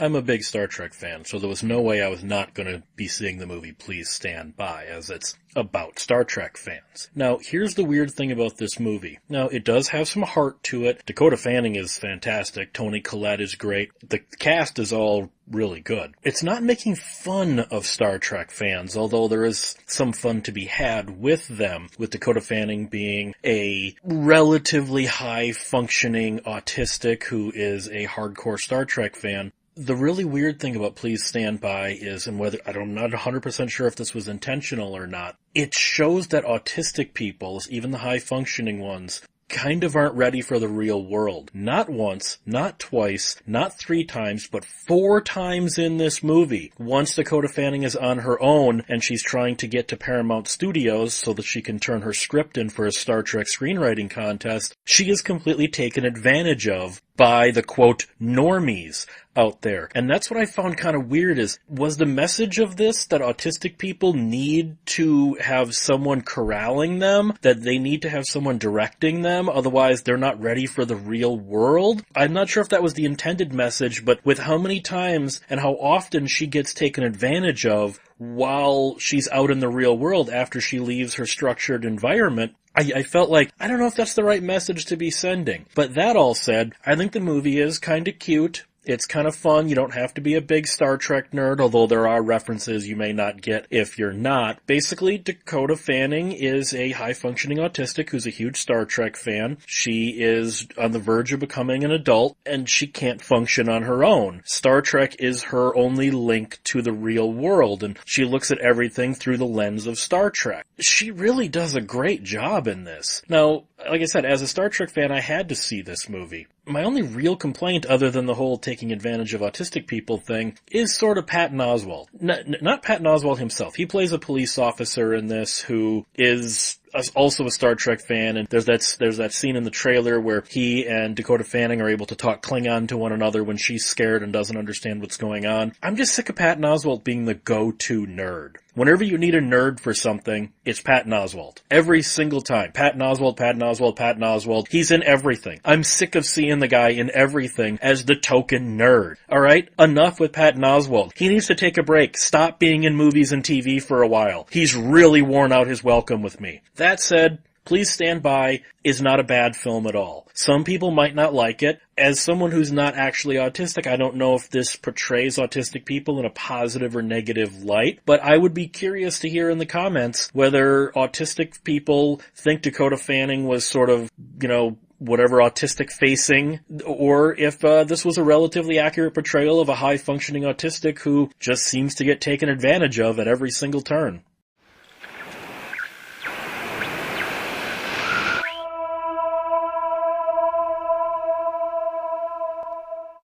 I'm a big Star Trek fan, so there was no way I was not going to be seeing the movie Please Stand By, as it's about Star Trek fans. Now, here's the weird thing about this movie. Now, it does have some heart to it. Dakota Fanning is fantastic. Toni Collette is great. The cast is all really good. It's not making fun of Star Trek fans, although there is some fun to be had with them, with Dakota Fanning being a relatively high-functioning autistic who is a hardcore Star Trek fan. The really weird thing about Please Stand By is, and whether, I'm not 100% sure if this was intentional or not, it shows that autistic people, even the high-functioning ones, kind of aren't ready for the real world. Not once, not twice, not 3 times, but 4 times in this movie. Once Dakota Fanning is on her own and she's trying to get to Paramount Studios so that she can turn her script in for a Star Trek screenwriting contest, she is completely taken advantage of by the, quote, normies out there. And that's what I found kind of weird is, was the message of this that autistic people need to have someone corralling them, that they need to have someone directing them, otherwise they're not ready for the real world? I'm not sure if that was the intended message, but with how many times and how often she gets taken advantage of while she's out in the real world after she leaves her structured environment, I felt like, I don't know if that's the right message to be sending. But that all said, I think the movie is kind of cute. It's kind of fun. You don't have to be a big Star Trek nerd, although there are references you may not get if you're not. Basically, Dakota Fanning is a high-functioning autistic who's a huge Star Trek fan. She is on the verge of becoming an adult, and she can't function on her own. Star Trek is her only link to the real world, and she looks at everything through the lens of Star Trek. She really does a great job in this. Now, like I said, as a Star Trek fan, I had to see this movie. My only real complaint, other than the whole taking advantage of autistic people thing, is sort of Patton Oswalt. Not Patton Oswalt himself. He plays a police officer in this who is also a Star Trek fan, and there's that scene in the trailer where he and Dakota Fanning are able to talk Klingon to one another when she's scared and doesn't understand what's going on. I'm just sick of Patton Oswalt being the go-to nerd. Whenever you need a nerd for something, it's Patton Oswalt. Every single time. Patton Oswalt, Patton Oswalt, Patton Oswalt. He's in everything. I'm sick of seeing the guy in everything as the token nerd. Alright? Enough with Patton Oswalt. He needs to take a break. Stop being in movies and TV for a while. He's really worn out his welcome with me. That said, Please Stand By is not a bad film at all. Some people might not like it. As someone who's not actually autistic, I don't know if this portrays autistic people in a positive or negative light, but I would be curious to hear in the comments whether autistic people think Dakota Fanning was sort of, whatever autistic facing, or if this was a relatively accurate portrayal of a high-functioning autistic who just seems to get taken advantage of at every single turn.